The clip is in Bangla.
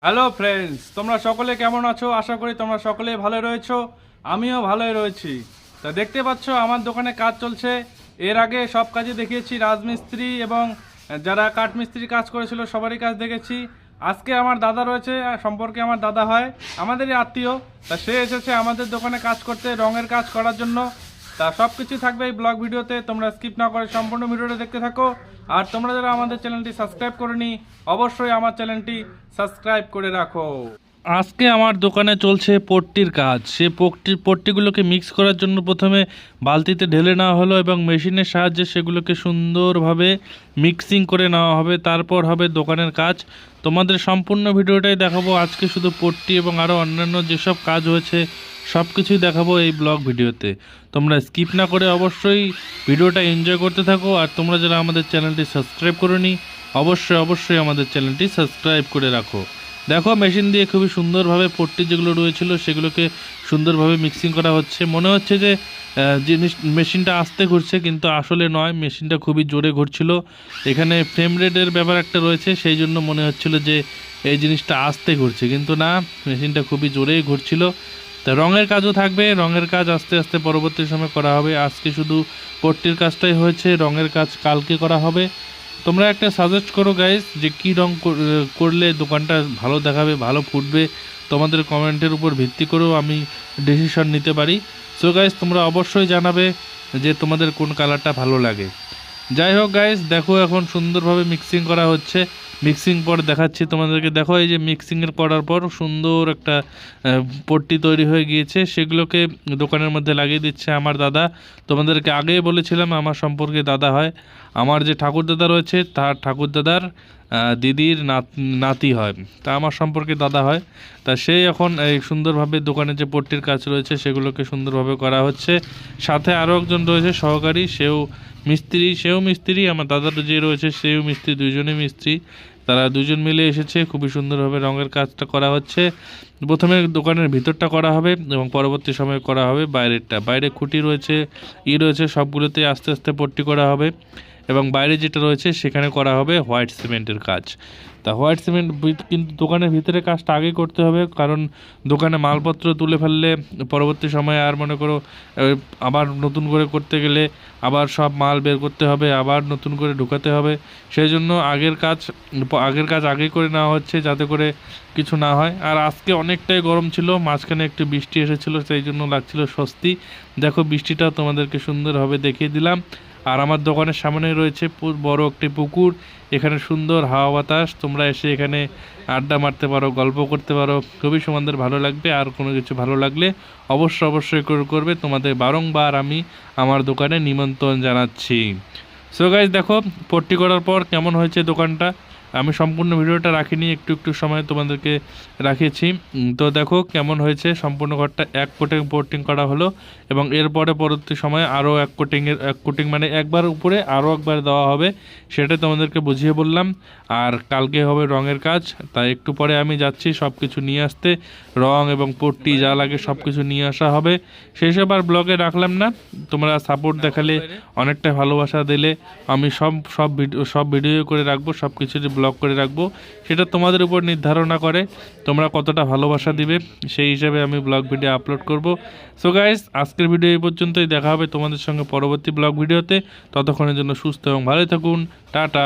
হ্যালো ফ্রেন্ডস, তোমরা সকলে কেমন আছো? আশা করি তোমরা সকলেই ভালো রয়েছো। আমিও ভালোই রয়েছি। তা দেখতে পাচ্ছ আমার দোকানে কাজ চলছে। এর আগে সব কাজে দেখিয়েছি, রাজমিস্ত্রি এবং যারা কাঠমিস্ত্রি কাজ করেছিল সবারই কাজ দেখেছি। আজকে আমার দাদা রয়েছে, সম্পর্কে আমার দাদা হয়, আমাদেরই আত্মীয়। তা সে এসেছে আমাদের দোকানে কাজ করতে, রঙের কাজ করার জন্য। তা সব কিছু থাকবে এই ব্লগ ভিডিওতে, তোমরা স্কিপ না করে সম্পূর্ণ ভিডিওটা দেখতে থাকো। আর তোমরা যারা আমাদের চ্যানেলটি সাবস্ক্রাইব করোনি, অবশ্যই আমার চ্যানেলটি সাবস্ক্রাইব করে রাখো। আজকে আমার দোকানে চলছে পট্টির কাজ। সে পট্টিগুলোকে মিক্স করার জন্য প্রথমে বালতিতে ঢেলে নেওয়া হলো এবং মেশিনের সাহায্যে সেগুলোকে সুন্দরভাবে মিক্সিং করে নেওয়া হবে। তারপর হবে দোকানের কাজ। তোমাদের সম্পূর্ণ ভিডিওটাই দেখাবো। আজকে শুধু পট্টি এবং আরও অন্যান্য যেসব কাজ হয়েছে সব কিছুই দেখাবো এই ব্লগ ভিডিওতে। তোমরা স্কিপ না করে অবশ্যই ভিডিওটা এনজয় করতে থাকো। আর তোমরা যারা আমাদের চ্যানেলটি সাবস্ক্রাইব করোনি, অবশ্যই আমাদের চ্যানেলটি সাবস্ক্রাইব করে রাখো। দেখো মেশিন দিয়ে খুবই সুন্দরভাবে পট্টি যেগুলো রয়েছিল সেগুলোকে সুন্দরভাবে মিক্সিং করা হচ্ছে। মনে হচ্ছে যে মেশিনটা আস্তে ঘুরছে, কিন্তু আসলে নয়, মেশিনটা খুবই জোরে ঘুরছিল। এখানে ফ্রেম রেটের ব্যাপার একটা রয়েছে, সেই জন্য মনে হচ্ছিল যে এই জিনিসটা আস্তে ঘুরছে, কিন্তু না, মেশিনটা খুবই জোরেই ঘুরছিল। তা রঙের কাজও থাকবে, রঙের কাজ আস্তে আস্তে পরবর্তী সময় করা হবে। আজকে শুধু পট্টির কাজটাই হয়েছে, রঙের কাজ কালকে করা হবে। তোমরা একটা সাজেস্ট করো গাইস, যে কী রং করলে দোকানটা ভালো দেখাবে, ভালো ফুটবে। তোমাদের কমেন্টের উপর ভিত্তি করেও আমি ডিসিশন নিতে পারি। সো গাইস, তোমরা অবশ্যই জানাবে যে তোমাদের কোন কালারটা ভালো লাগে। যাই হোক গাইস, দেখো এখন সুন্দরভাবে মিক্সিং করা হচ্ছে। মিক্সিং পর দেখাচ্ছি তোমাদেরকে। দেখো এই যে মিক্সিংয়ের করার পর সুন্দর একটা পট্টি তৈরি হয়ে গিয়েছে, সেগুলোকে দোকানের মধ্যে লাগিয়ে দিচ্ছে আমার দাদা। তোমাদেরকে আগেই বলেছিলাম আমার সম্পর্কে দাদা হয়। আমার যে ঠাকুরদাদা রয়েছে তার ঠাকুরদাদার দিদির নাতি হয়, তা আমার সম্পর্কে দাদা হয়। তা সেই এখন এই সুন্দরভাবে দোকানে যে পট্টির কাজ রয়েছে সেগুলোকে সুন্দরভাবে করা হচ্ছে। সাথে আরও একজন রয়েছে সহকারী, সেও মিস্ত্রি, আমার দাদার যে রয়েছে সেও মিস্ত্রি, দুইজনেই মিস্ত্রি। তারা দুজন মিলে এসেছে, খুবই সুন্দরভাবে রঙের কাজটা করা হচ্ছে। প্রথমে দোকানের ভিতরটা করা হবে এবং পরবর্তী সময়ে করা হবে বাইরেরটা। বাইরে খুঁটি রয়েছে, রয়েছে, সবগুলোতে আস্তে আস্তে পট্টি করা হবে। এবং বাইরে যেটা রয়েছে সেখানে করা হবে হোয়াইট সিমেন্টের কাজ। তা হোয়াইট সিমেন্ট কিন্তু দোকানের ভিতরে কাজটা আগেই করতে হবে, কারণ দোকানে মালপত্র তুলে ফেললে পরবর্তী সময়ে আর মনে করো আবার নতুন করে করতে গেলে আবার সব মাল বের করতে হবে, আবার নতুন করে ঢুকাতে হবে। সেই জন্য আগের কাজ আগেই করে নেওয়া হচ্ছে, যাতে করে কিছু না হয়। আর আজকে অনেকটাই গরম ছিল, মাঝখানে একটু বৃষ্টি এসেছিলো, সেই জন্য লাগছিল স্বস্তি। দেখো বৃষ্টিটা তোমাদেরকে সুন্দরভাবে দেখিয়ে দিলাম। আর আমার দোকানের সামনে রয়েছে বড় একটি পুকুর। এখানে সুন্দর হাওয়া বাতাস, তোমরা এসে এখানে আড্ডা মারতে পারো, গল্প করতে পারো, খুবই তোমাদের ভালো লাগবে। আর কোনো কিছু ভালো লাগলে অবশ্যই করবে। তোমাদের বারংবার আমি আমার দোকানে নিমন্ত্রণ জানাচ্ছি। সো গাইজ, দেখো পট্টি করার পর কেমন হয়েছে দোকানটা। আমি সম্পূর্ণ ভিডিওটা রাখিনি, একটু সময় তোমাদেরকে রাখিয়েছি। তো দেখো কেমন হয়েছে। সম্পূর্ণ ঘরটা এক কোটিং করা হলো এবং এরপরে পরবর্তী সময় আরও এক কোটিং মানে একবার উপরে আরও একবার দেওয়া হবে, সেটা তোমাদেরকে বুঝিয়ে বললাম। আর কালকে হবে রঙের কাজ, তাই একটু পরে আমি যাচ্ছি সব কিছু নিয়ে আসতে। রং এবং পট্টি যা লাগে সব কিছু নিয়ে আসা হবে। সেই সব আর ব্লগে রাখলাম না, তোমরা সাপোর্ট দেখালে, অনেকটা ভালোবাসা দিলে আমি সব ভিডিও করে রাখবো, সব কিছু ব্লগ করে রাখবো। সেটা তোমাদের উপর নির্ধারণা করে তোমরা কতটা ভালোবাসা দিবে, সেই হিসাবে আমি ব্লগ ভিডিও আপলোড করব। সো গাইস, আজকের ভিডিও এই পর্যন্তই। দেখা হবে তোমাদের সঙ্গে পরবর্তী ব্লগ ভিডিওতে। ততক্ষণের জন্য সুস্থ এবং ভালো থাকুন। টাটা।